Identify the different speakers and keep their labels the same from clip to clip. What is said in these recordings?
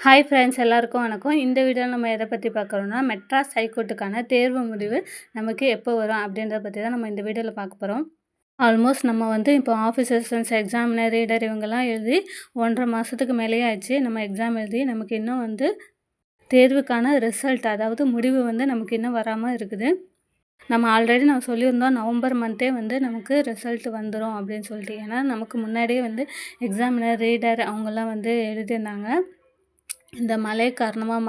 Speaker 1: Hi friends, எல்லாருக்கும் வணக்கம். இந்த வீடியோவில் நம்ம எதை பற்றி பார்க்குறோம்னா, மெட்ராஸ் ஹைகோர்ட்டுக்கான தேர்வு முடிவு நமக்கு எப்போ வரும் அப்படின்றத பற்றி தான் நம்ம இந்த வீடியோவில் பார்க்க போகிறோம். ஆல்மோஸ்ட் நம்ம இப்போ ஆஃபீஸ் அசிஸ்டன்ஸ், எக்ஸாமினர், ரீடர் இவங்கெல்லாம் எழுதி 1.5 மாதத்துக்கு மேலேயே ஆச்சு. நம்ம எக்ஸாம் எழுதி நமக்கு இன்னும் தேர்வுக்கான ரிசல்ட், அதாவது முடிவு நமக்கு இன்னும் வராமல் இருக்குது. நம்ம ஆல்ரெடி சொல்லியிருந்தோம், நவம்பர் மந்த்தே நமக்கு ரிசல்ட் வந்துடும் அப்படின்னு சொல்லிட்டு. ஏன்னா நமக்கு முன்னாடியே எக்ஸாமினர், ரீடர் அவங்கெல்லாம் எழுதியிருந்தாங்க. இந்த மழை காரணமாக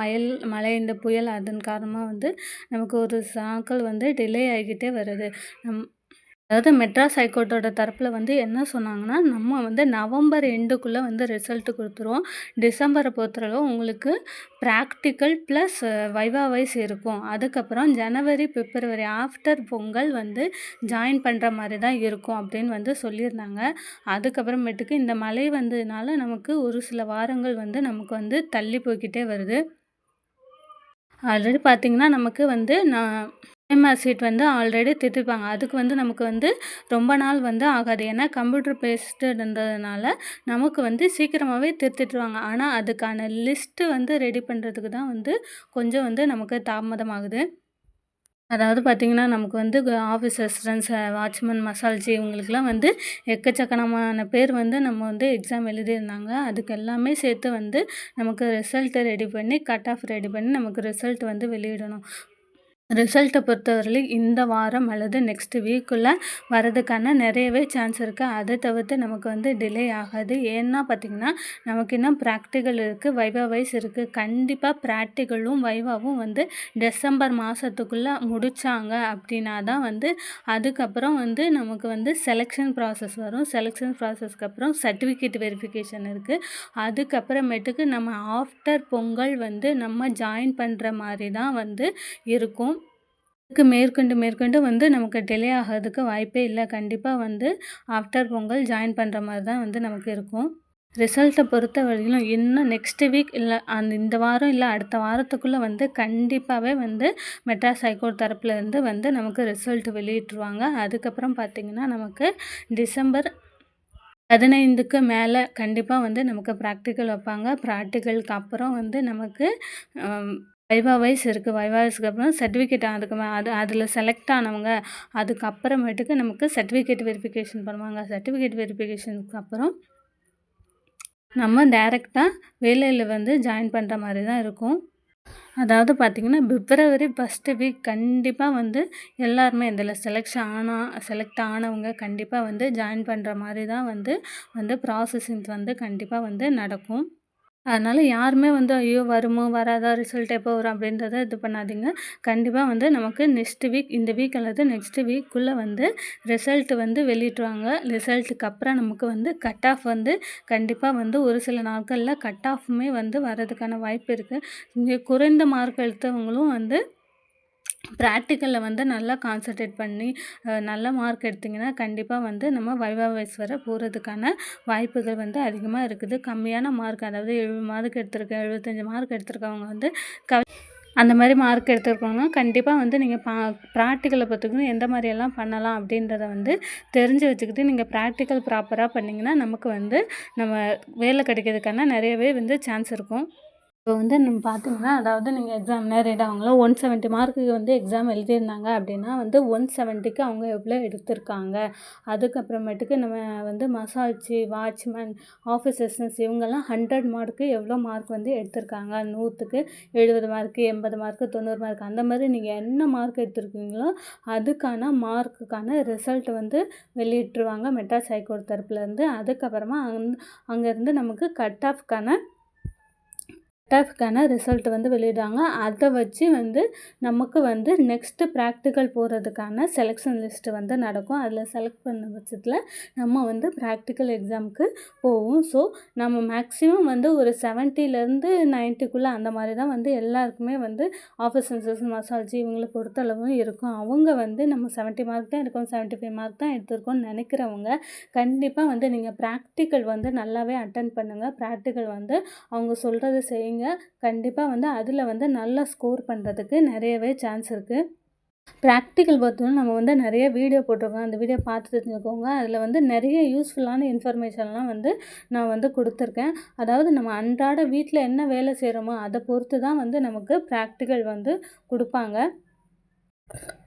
Speaker 1: மழை இந்த புயல் அதன் காரணமாக நமக்கு ஒரு நாட்கள் டிலே ஆகிக்கிட்டே வருது. அதாவது மெட்ராஸ் ஹைகோர்ட்டோட தரப்பில் என்ன சொன்னாங்கன்னா, நம்ம நவம்பர் எண்டுக்குள்ளே ரிசல்ட்டு கொடுத்துருவோம். டிசம்பரை பொறுத்தளவு உங்களுக்கு ப்ராக்டிக்கல் ப்ளஸ் வைவா வைஸ் இருக்கும். அதுக்கப்புறம் ஜனவரி, பிப்ரவரி ஆஃப்டர் பொங்கல் ஜாயின் பண்ணுற மாதிரி தான் இருக்கும் அப்படின்னு சொல்லியிருந்தாங்க. அதுக்கப்புறமேட்டுக்கு இந்த மழை வந்ததுனால நமக்கு ஒரு சில வாரங்கள் நமக்கு தள்ளி போய்க்கிட்டே வருது. ஆல்ரெடி பார்த்திங்கன்னா நமக்கு நான் ஓஎம்ஆர் சீட் ஆல்ரெடி திருத்திருப்பாங்க. அதுக்கு நமக்கு ரொம்ப நாள் ஆகாது. ஏன்னா கம்ப்யூட்டர் பேஸ்டு இருந்ததுனால நமக்கு சீக்கிரமாகவே திருத்திட்டுருவாங்க. ஆனால் அதுக்கான லிஸ்ட்டு ரெடி பண்ணுறதுக்கு தான் கொஞ்சம் நமக்கு தாமதமாகுது. அதாவது பார்த்திங்கன்னா நமக்கு ஆஃபீஸ் அசிஸ்டன்ஸ், வாட்ச்மேன், மசால்ஜி இவங்களுக்கெல்லாம் எக்கச்சக்கமான பேர் நம்ம எக்ஸாம் எழுதியிருந்தாங்க. அதுக்கு எல்லாமே சேர்த்து நமக்கு ரிசல்ட்டை ரெடி பண்ணி, கட் ஆஃப் ரெடி பண்ணி நமக்கு ரிசல்ட் வெளியிடணும். ரிசல்ட்டை பொறுத்தவரையிலும் இந்த வாரம் அல்லது நெக்ஸ்ட் வீக்குள்ளே வரதுக்கான நிறையவே சான்ஸ் இருக்குது. அதை தவிர்த்து நமக்கு டிலே ஆகாது. ஏன்னா பார்த்திங்கன்னா நமக்கு இன்னும் ப்ராக்டிக்கல் இருக்குது, வைவா வைஸ் இருக்குது. கண்டிப்பாக ப்ராக்டிக்கலும் வைவாவும் டிசம்பர் மாதத்துக்குள்ளே முடித்தாங்க அப்படின்னா தான் அதுக்கப்புறம் நமக்கு செலெக்ஷன் ப்ராசஸ் வரும். செலெக்ஷன் ப்ராசஸ்க்கு அப்புறம் சர்டிஃபிகேட் வெரிஃபிகேஷன் இருக்குது. அதுக்கப்புறமேட்டுக்கு நம்ம ஆஃப்டர் பொங்கல் நம்ம ஜாயின் பண்ணுற மாதிரி தான் இருக்கும். இதுக்கு மேற்கொண்டு நமக்கு டிலே ஆகிறதுக்கு வாய்ப்பே இல்லை. கண்டிப்பாக ஆஃப்டர் பொங்கல் ஜாயின் பண்ணுற மாதிரி தான் நமக்கு இருக்கும். ரிசல்ட்டை பொறுத்த வரையிலும் இன்னும் நெக்ஸ்ட் வீக் இல்லை இந்த வாரம் இல்லை அடுத்த வாரத்துக்குள்ளே கண்டிப்பாகவே மெட்ராஸ் ஹைகோர்ட் தரப்புலேருந்து நமக்கு ரிசல்ட் வெளியிட்டுருவாங்க. அதுக்கப்புறம் பார்த்திங்கன்னா நமக்கு டிசம்பர் 15க்கு மேலே கண்டிப்பாக நமக்கு ப்ராக்டிக்கல் வைப்பாங்க. ப்ராக்டிக்கலுக்கு அப்புறம் நமக்கு வைவா வைஸ் இருக்குது. வைவா வைஸ்க்கு அப்புறம் சர்டிஃபிகேட் அதில் செலக்ட் ஆனவங்க அதுக்கப்புறமேட்டுக்கு நமக்கு சர்டிஃபிகேட் வெரிஃபிகேஷன் பண்ணுவாங்க. சர்டிஃபிகேட் வெரிஃபிகேஷனுக்கு அப்புறம் நம்ம டைரெக்டாக வேலையில் ஜாயின் பண்ணுற மாதிரி தான் இருக்கும். அதாவது பார்த்திங்கன்னா பிப்ரவரி ஃபஸ்ட்டு வீக் கண்டிப்பாக எல்லாருமே இதில் செலக்ட் ஆனவங்க கண்டிப்பாக ஜாயின் பண்ணுற மாதிரி தான் ப்ராசஸிங் கண்டிப்பாக நடக்கும். அதனால் யாருமே ஐயோ வருமோ வராதா, ரிசல்ட் எப்போ வரும் அப்படின்றத இது பண்ணாதீங்க. கண்டிப்பாக நமக்கு நெக்ஸ்ட் வீக், இந்த வீக் அல்லது நெக்ஸ்ட் வீக்குள்ளே ரிசல்ட் வெளியிட்டுருவாங்க. ரிசல்ட்டுக்கு அப்புறம் நமக்கு கட் ஆஃப் கண்டிப்பாக ஒரு சில நாட்களில் கட் ஆஃபுமே வரதுக்கான வாய்ப்பு இருக்குது. இங்கே குறைந்த மார்க் எடுத்தவங்களும் ப்ராக்டிக்கலில் நல்லா கான்சன்ட்ரேட் பண்ணி நல்ல மார்க் எடுத்திங்கன்னா கண்டிப்பாக நம்ம வைவா வைஸ் வர போகிறதுக்கான வாய்ப்புகள் அதிகமாக இருக்குது. கம்மியான மார்க், அதாவது 70 மார்க் எடுத்திருக்க, 75 மார்க் எடுத்திருக்கவங்க அந்த மாதிரி மார்க் எடுத்துருக்கோங்கன்னா கண்டிப்பாக நீங்கள் ப்ராக்டிக்கலை பார்த்துக்கணும் எந்த மாதிரியெல்லாம் பண்ணலாம் அப்படின்றத தெரிஞ்சு வச்சுக்கிட்டு நீங்கள் ப்ராக்டிக்கல் ப்ராப்பராக பண்ணிங்கன்னா நமக்கு நம்ம வேலை கிடைக்கிறதுக்கான நிறையவே சான்ஸ் இருக்கும். இப்போ நம்ம பார்த்தீங்கன்னா, அதாவது நீங்கள் எக்ஸாமினர் அவங்களாம் 170 மார்க்குக்கு எக்ஸாம் எழுதியிருந்தாங்க அப்படின்னா 170க்கு அவங்க எவ்வளோ எடுத்திருக்காங்க. அதுக்கப்புறமேட்டுக்கு நம்ம மசால்ஜி, வாட்ச்மேன், ஆஃபீஸ் அசிஸ்டன்ஸ் இவங்கெல்லாம் 100 மார்க்கு எவ்வளோ மார்க் எடுத்திருக்காங்க. 100க்கு 70 மார்க்கு, 80 மார்க்கு, 90 மார்க் அந்த மாதிரி நீங்கள் என்ன மார்க் எடுத்திருக்கீங்களோ அதுக்கான மார்க்குக்கான ரிசல்ட் வெளியிட்டுருவாங்க மெட்ராஸ் ஹைகோர்ட் தரப்புலேருந்து. அதுக்கப்புறமா அங்கேருந்து நமக்கு கட் ஆஃப்க்கான ரிசல்ட் வெளியிடுவாங்க. அதை வச்சு நமக்கு நெக்ஸ்ட்டு ப்ராக்டிக்கல் போகிறதுக்கான செலெக்ஷன் லிஸ்ட்டு நடக்கும். அதில் செலக்ட் பண்ண பட்சத்தில் நம்ம ப்ராக்டிக்கல் எக்ஸாமுக்கு போவோம். ஸோ நம்ம மேக்ஸிமம் ஒரு 70லேருந்து 90க்குள்ளே அந்த மாதிரி தான் எல்லாருக்குமே ஆஃபீஸ் அசிஸ்டன்ஸ், மசால்ஜி இவங்களை பொறுத்தளவும் இருக்கும். அவங்க நம்ம 70 மார்க் தான் எடுக்கணும், 75 மார்க் தான் எடுத்திருக்கோம்னு நினைக்கிறவங்க கண்டிப்பாக நீங்கள் ப்ராக்டிக்கல் நல்லாவே அட்டன் பண்ணுங்கள். ப்ராக்டிக்கல் அவங்க சொல்கிறத செய்யுங்க. கண்டிப்பாக அதில் நல்லா ஸ்கோர் பண்ணுறதுக்கு நிறையவே சான்ஸ் இருக்குது. ப்ராக்டிக்கல் பார்த்தோன்னா நம்ம வந்து நிறைய வீடியோ போட்டிருக்கோம். அந்த வீடியோ பார்த்து தெரிஞ்சுக்கோங்க. அதில் வந்து நிறைய யூஸ்ஃபுல்லான இன்ஃபர்மேஷன்லாம் வந்து நான் வந்து கொடுத்துருக்கேன். அதாவது நம்ம அன்றாட வீட்ல என்ன வேலை செய்கிறோமோ அதை பொறுத்து தான் வந்து நமக்கு ப்ராக்டிக்கல் வந்து குடுப்பாங்க.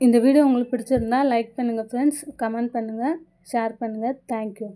Speaker 1: இந்த வீடியோ உங்களுக்கு பிடிச்சிருந்தா லைக் பண்ணுங்கள் ஃப்ரெண்ட்ஸ், கமெண்ட் பண்ணுங்கள், ஷேர் பண்ணுங்கள். Thank you.